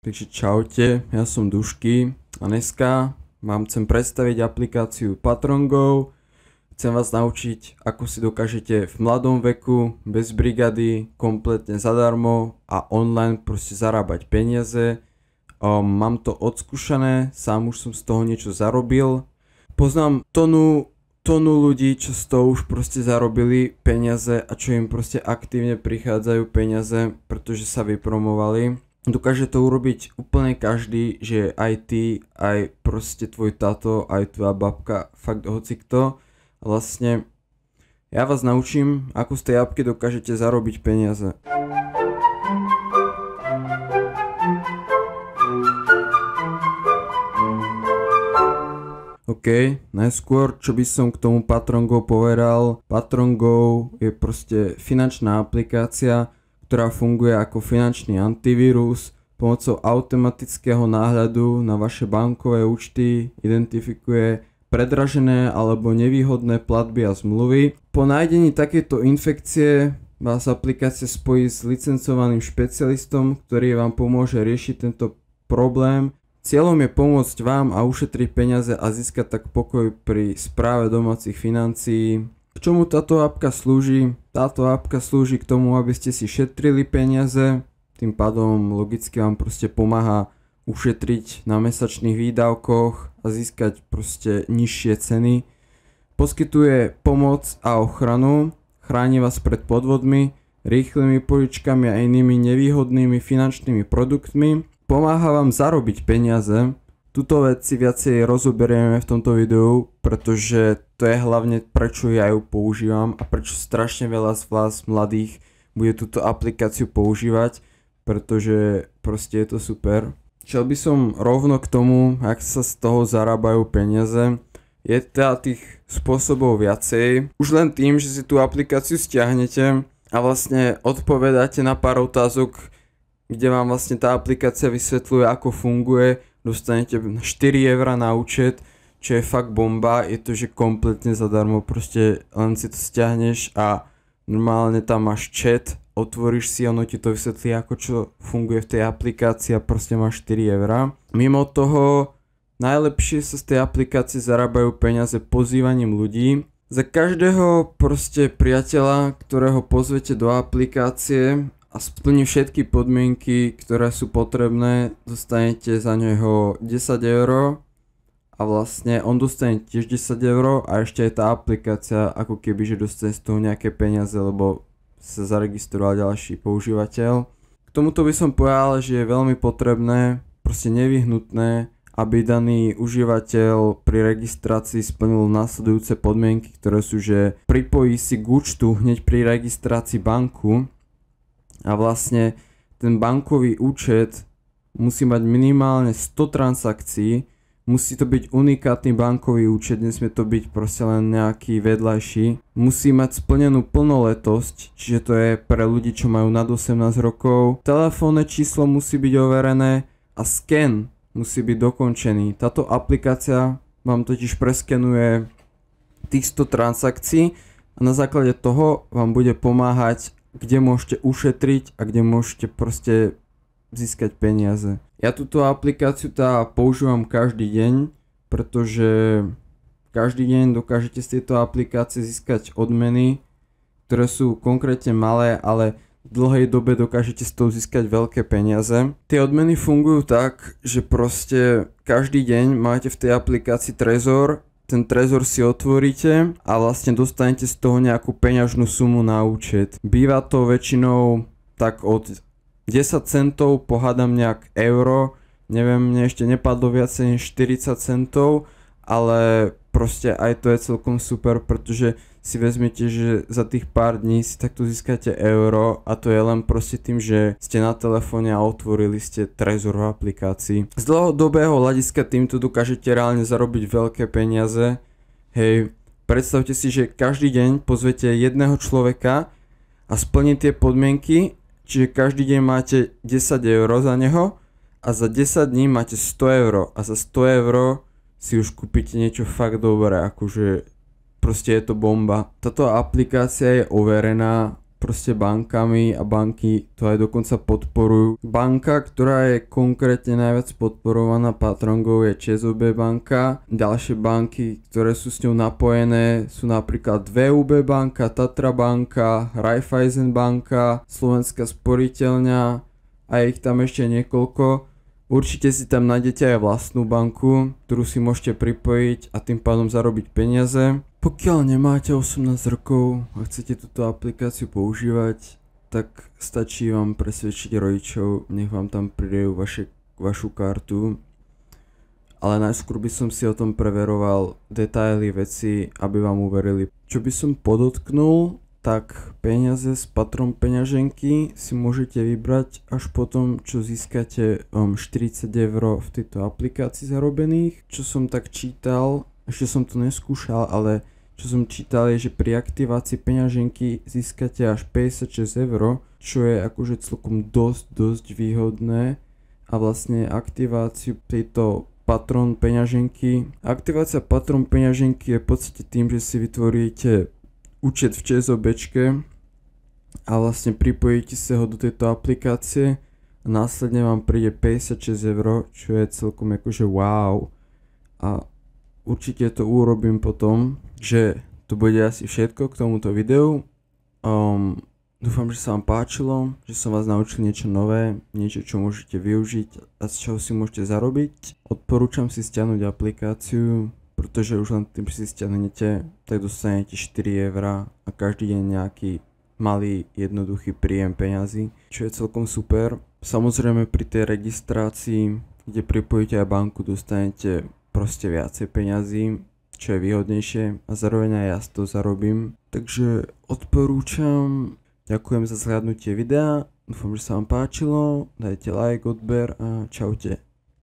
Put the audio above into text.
Takže čaute, ja som Dušky a dneska vám chcem predstaviť aplikáciu PatronGo. Chcem vás naučiť, ako si dokážete v mladom veku, bez brigady, kompletne zadarmo a online proste zarábať peniaze. Mám to odskúšané, sám už som z toho niečo zarobil. Poznám tonu ľudí, čo z toho už proste zarobili peniaze a čo im proste aktívne prichádzajú peniaze, pretože sa vypromovali. Dokáže to urobiť úplne každý, že aj ty, aj proste tvoj tato, aj tvoja babka, fakt hocikto. Vlastne ja vás naučím, ako z tej apky dokážete zarobiť peniaze. OK, najskôr, čo by som k tomu PatronGo povedal. PatronGo je proste finančná aplikácia, ktorá funguje ako finančný antivírus. Pomocou automatického náhľadu na vaše bankové účty identifikuje predražené alebo nevýhodné platby a zmluvy. Po nájdení takejto infekcie vás aplikácia spojí s licencovaným špecialistom, ktorý vám pomôže riešiť tento problém. Cieľom je pomôcť vám a ušetriť peniaze a získať tak pokoj pri správe domácich financií. K čomu táto apka slúži? Táto apka slúži k tomu, aby ste si šetrili peniaze, tým pádom logicky vám proste pomáha ušetriť na mesačných výdavkoch a získať proste nižšie ceny. Poskytuje pomoc a ochranu, chráni vás pred podvodmi, rýchlymi požičkami a inými nevýhodnými finančnými produktmi. Pomáha vám zarobiť peniaze. Tuto vec si viacej rozoberieme v tomto videu, pretože to je hlavne prečo ja ju používam a prečo strašne veľa z vás mladých bude túto aplikáciu používať, pretože proste je to super. Šiel by som rovno k tomu, ak sa z toho zarábajú peniaze. Je teda tých spôsobov viacej. Už len tým, že si tú aplikáciu stiahnete a vlastne odpovedáte na pár otázok, kde vám vlastne tá aplikácia vysvetľuje, ako funguje. Dostanete 4 € na účet, čo je fakt bomba. Je to, že kompletne zadarmo, proste len si to stiahneš a normálne tam máš chat, otvoríš si, ono ti to vysvetlí, ako čo funguje v tej aplikácii a proste máš 4 €. Mimo toho, najlepšie sa z tej aplikácie zarábajú peniaze pozývaním ľudí. Za každého proste priateľa, ktorého pozvete do aplikácie a splní všetky podmienky, ktoré sú potrebné, dostanete za neho 10 € a vlastne on dostane tiež 10 € a ešte aj tá aplikácia ako keby, že dostane z toho nejaké peniaze, lebo sa zaregistroval ďalší používateľ. K tomuto by som povedal, že je veľmi potrebné, proste nevyhnutné, aby daný užívateľ pri registrácii splnil následujúce podmienky, ktoré sú, že pripojí si k účtu hneď pri registrácii banku. A vlastne ten bankový účet musí mať minimálne 100 transakcií, musí to byť unikátny bankový účet, nesmie to byť proste len nejaký vedľajší. Musí mať splnenú plnoletosť, čiže to je pre ľudí, čo majú nad 18 rokov. Telefónne číslo musí byť overené a sken musí byť dokončený. Táto aplikácia vám totiž preskenuje tých 100 transakcií a na základe toho vám bude pomáhať, kde môžete ušetriť a kde môžete proste získať peniaze. Ja túto aplikáciu používam každý deň, pretože každý deň dokážete z tejto aplikácie získať odmeny, ktoré sú konkrétne malé, ale v dlhej dobe dokážete z toho získať veľké peniaze. Tie odmeny fungujú tak, že proste každý deň máte v tej aplikácii trezor. Ten trezor si otvoríte a vlastne dostanete z toho nejakú peňažnú sumu na účet. Býva to väčšinou tak od 10 centov, pohádam nejak euro, neviem, mne ešte nepadlo viacej než 40 centov, ale proste aj to je celkom super, pretože si vezmete, že za tých pár dní si takto získate euro a to je len proste tým, že ste na telefóne a otvorili ste trezor v aplikácii. Z dlhodobého hľadiska týmto dokážete reálne zarobiť veľké peniaze. Hej, predstavte si, že každý deň pozvete jedného človeka a splní tie podmienky, čiže každý deň máte 10 € za neho a za 10 dní máte 100 € a za 100 € si už kúpite niečo fakt dobré, akože proste je to bomba. Táto aplikácia je overená, proste bankami a banky to aj dokonca podporujú. Banka, ktorá je konkrétne najviac podporovaná Patrongou je ČSOB banka. Ďalšie banky, ktoré sú s ňou napojené sú napríklad VUB banka, Tatra banka, Raiffeisen banka, Slovenská sporiteľňa a ich tam ešte niekoľko. Určite si tam nájdete aj vlastnú banku, ktorú si môžete pripojiť a tým pádom zarobiť peniaze. Pokiaľ nemáte 18 rokov a chcete túto aplikáciu používať, tak stačí vám presvedčiť rodičov, nech vám tam pridajú vašu kartu. Ale najskôr by som si o tom preveroval detaily veci, aby vám uverili. Čo by som podotknul, tak peniaze z Patron peňaženky si môžete vybrať až potom, čo získate 40 € v tejto aplikácii zarobených. Čo som tak čítal, ešte som to neskúšal, ale čo som čítal je, že pri aktivácii peňaženky získate až 56 €, čo je akože celkom dosť výhodné a vlastne aktiváciu tejto Patron peňaženky. Aktivácia Patron peňaženky je v podstate tým, že si vytvoríte účet v ČSOBčke a vlastne pripojíte sa ho do tejto aplikácie a následne vám príde 56 €, čo je celkom akože wow. A určite to urobím potom, že to bude asi všetko k tomuto videu. Dúfam, že sa vám páčilo, že som vás naučil niečo nové, niečo, čo môžete využiť a z čoho si môžete zarobiť. Odporúčam si stiahnuť aplikáciu, pretože už len tým, že si stiahnete, tak dostanete 4 € a každý deň nejaký malý, jednoduchý príjem peňazí, čo je celkom super. Samozrejme pri tej registrácii, kde pripojíte aj banku, dostanete proste viacej peňazí, čo je výhodnejšie a zároveň aj ja to zarobím. Takže odporúčam, ďakujem za zhľadnutie videa, dúfam, že sa vám páčilo, dajte like, odber a čaute.